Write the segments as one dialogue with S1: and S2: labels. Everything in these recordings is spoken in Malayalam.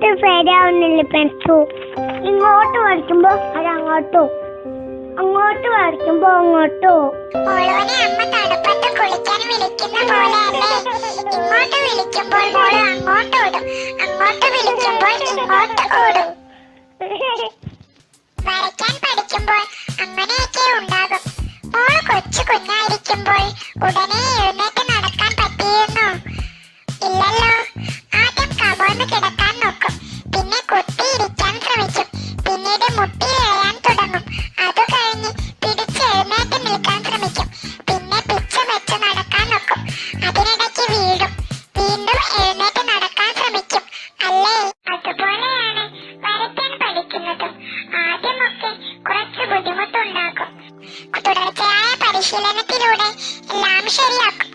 S1: ഇത് ശരിയാവുന്നില്ല പെൻസു. ഇങ്ങോട്ട് വരയ്ക്കുമ്പോ അത് അങ്ങോട്ടോ, അങ്ങോട്ട് വരയ്ക്കുമ്പോ അങ്ങോട്ടോ.
S2: മോളുവിനെ അമ്മ തണുപ്പത്ത് കുളിക്കാൻ വിളിക്കുന്ന പോലെയല്ലേ? ഇങ്ങോട്ട് വിളിക്കുമ്പോൾ മോള് അങ്ങോട്ട് ഓടും, അങ്ങോട്ട് വിളിക്കുമ്പോൾ ഇങ്ങോട്ട് ഓടും. വരയ്ക്കാൻ പഠിക്കുമ്പോൾ അങ്ങനെയൊക്കെ ഉണ്ടാകും. മോള് കൊച്ചു കുഞ്ഞായിരിക്കുമ്പോൾ ഉടനെ എഴുന്നേറ്റ് നടക്കാൻ പറ്റിയിരുന്നോ? ഇല്ലല്ലോ. ആദ്യം കമഴ്ന്ന് കിടക്കാൻ നോക്കും, പിന്നെ കുത്തിയിരിക്കാൻ ശ്രമിക്കും, പിന്നീട് മുട്ടിയിഴയാൻ തുടങ്ങും. അത് കഴിഞ്ഞ് പിടിച്ച് എഴുന്നേറ്റ് നിൽക്കാൻ ശ്രമിക്കും, പിന്നെ പിച്ച വെച്ച് നടക്കാൻ നോക്കും, അതിനിടയ്ക്ക് വീഴും, വീണ്ടും എഴുന്നേറ്റ് നടക്കാൻ ശ്രമിക്കും. അല്ലേ? അതുപോലെയാണ് വരയ്ക്കാൻ പഠിക്കുന്നതും. ആദ്യമൊക്കെ കുറച്ച് ബുദ്ധിമുട്ടുണ്ടാകും. തുടർച്ചയായ പരിശീലനത്തിലൂടെ എല്ലാം ശരിയാക്കും.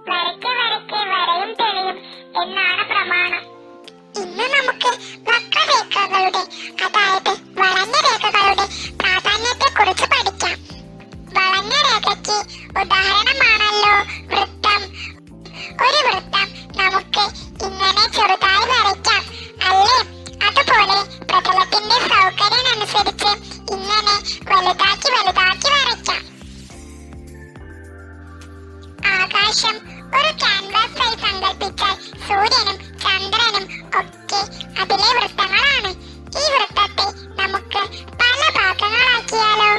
S2: വരയ്ക്ക് വരയ്ക്ക് വരയും തെളിയും എന്നാണ് പ്രമാണം. ഇന്ന് നമുക്ക് വക്രരേഖകളുടെ, അതായത് വളഞ്ഞ രേഖകളുടെ പ്രാധാന്യത്തെ കുറിച്ച് പഠിക്കാം. വളഞ്ഞ രേഖയ്ക്ക് ഉദാഹരണമാണല്ലോ വൃത്തം. ഒരു വൃത്തം നമുക്ക് ഇങ്ങനെ ചെറുതായി വരയ്ക്കാം, അല്ലേ? അതുപോലെ പ്രതലത്തിന്റെ സൗകര്യമനുസരിച്ച് ഇങ്ങനെ വലുതാക്കി വലുതാക്കി വരയ്ക്കാം. ആകാശം ഒരു ക്യാൻവാസായി സങ്കല്പിച്ചാൽ സൂര്യനും ചന്ദ്രനും ഒക്കെ അതിലെ വൃത്തങ്ങളാണ്. ഈ വൃത്തത്തെ നമുക്ക് പല ഭാഗങ്ങളാക്കിയാലോ?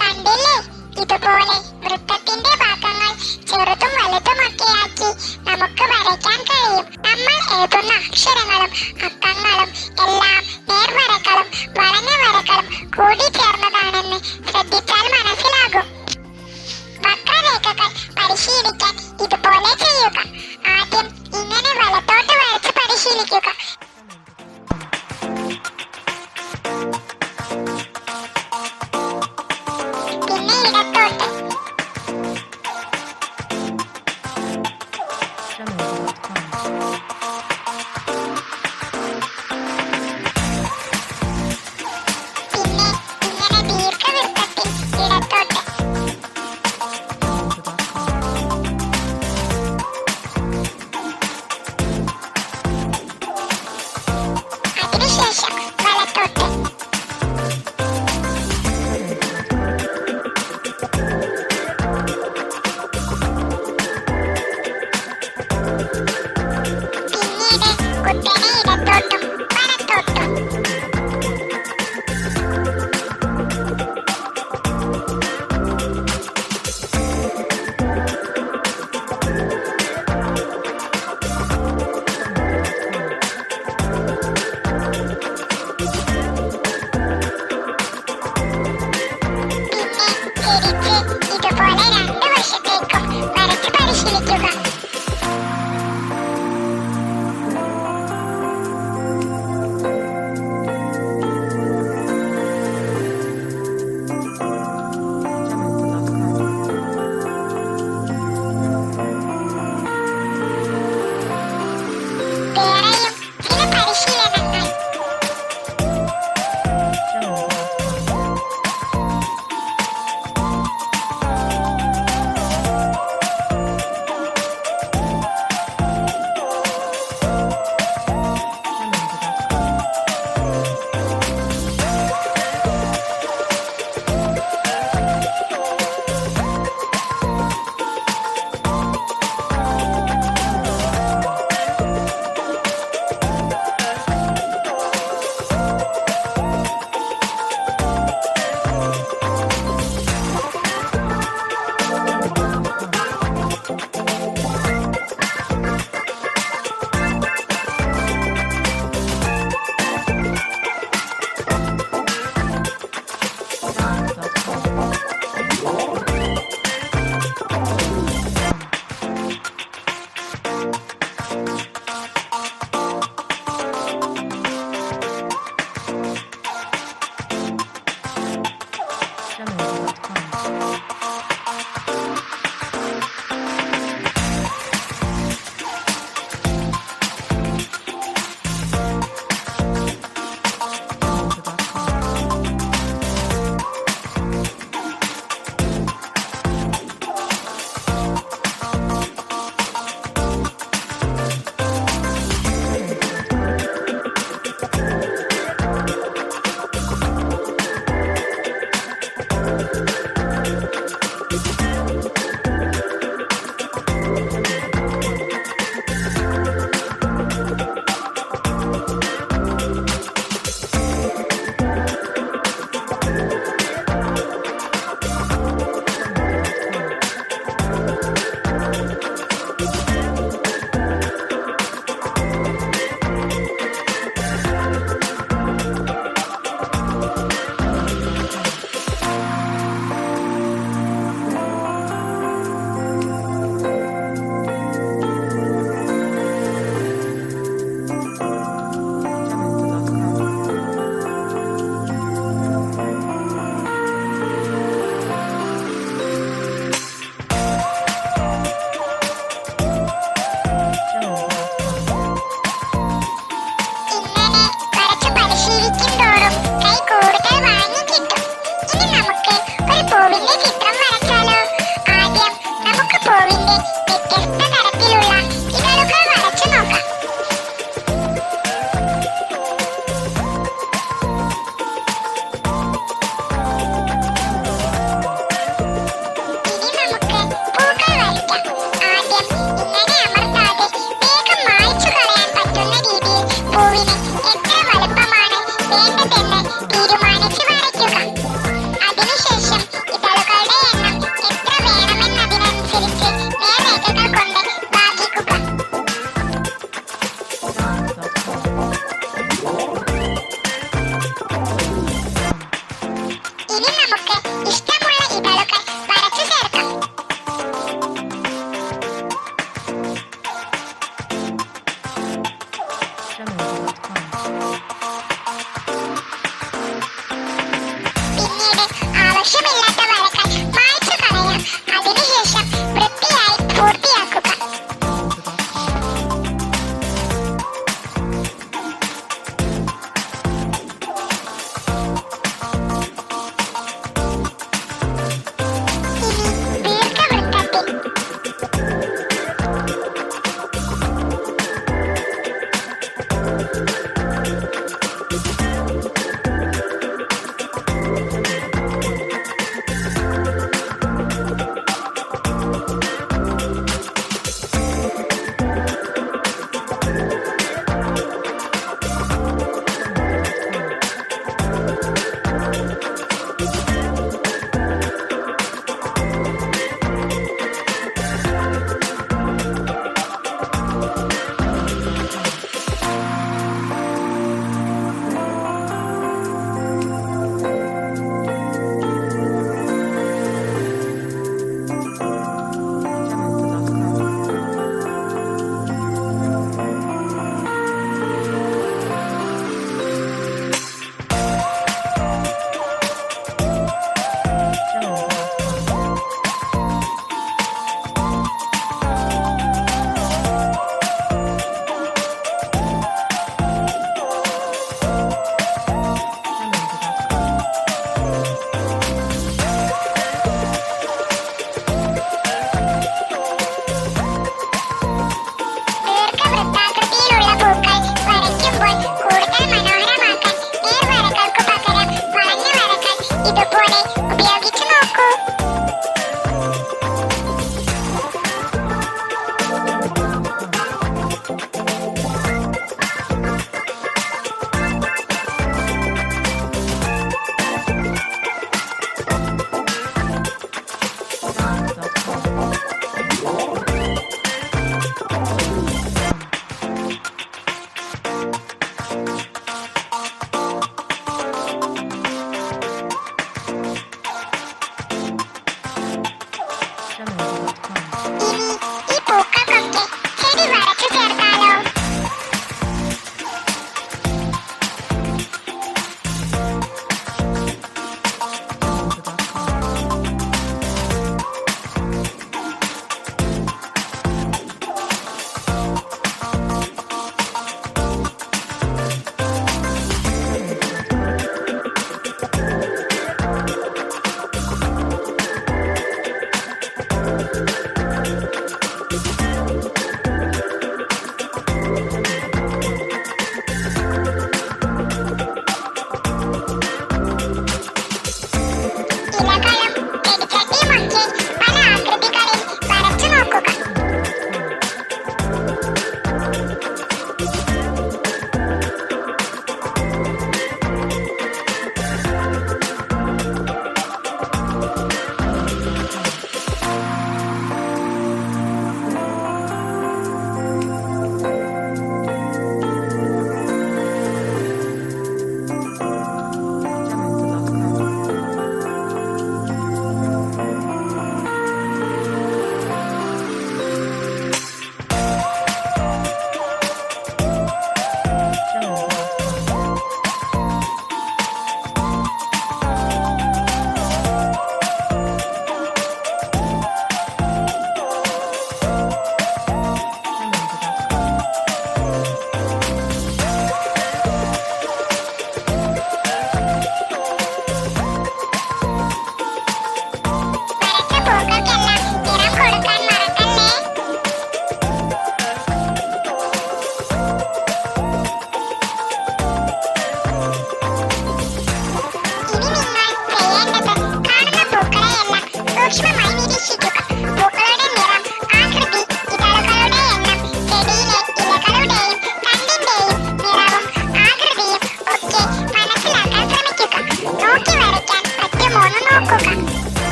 S2: കണ്ടില്ലേ? ഇതുപോലെ വൃത്തത്തിന്റെ ഭാഗങ്ങൾ ചെറുതും വലുതുമൊക്കെയാക്കി നമുക്ക് വരയ്ക്കാൻ കഴിയും. നമ്മൾ എഴുതുന്ന അക്ഷരങ്ങളും അക്കങ്ങളും എല്ലാം നേർവരകളും വളഞ്ഞ വരകളും കൂടി ചേർന്നതാണെന്ന് ശ്രദ്ധിച്ചാൽ മനസ്സിലാകും. വക്രരേഖകൾ പരിശീലിക്കാൻ ഇതുപോലെ ചെയ്യുക. ആദ്യം ഇങ്ങനെ വലത്തോട്ട് വരച്ച് പരിശീലിക്കുക, വേണ്ടതെന്ന് തീരുമാനിച്ച് വരയ്ക്കുക. അതിനുശേഷം ഇതളുകളുടെ എണ്ണം എത്ര വേണമെന്നതിനനുസരിച്ച് നേർരേഖകൾ കൊണ്ട് ഭാഗിക്കുക. ഇനി നമുക്ക് ഇഷ്ടമുള്ള ഇതളുകൾ വരച്ചു ചേർക്കാം.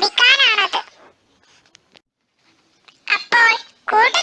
S2: ചോദിക്കാനാണത്. അപ്പോൾ കൂട്ടുകാർ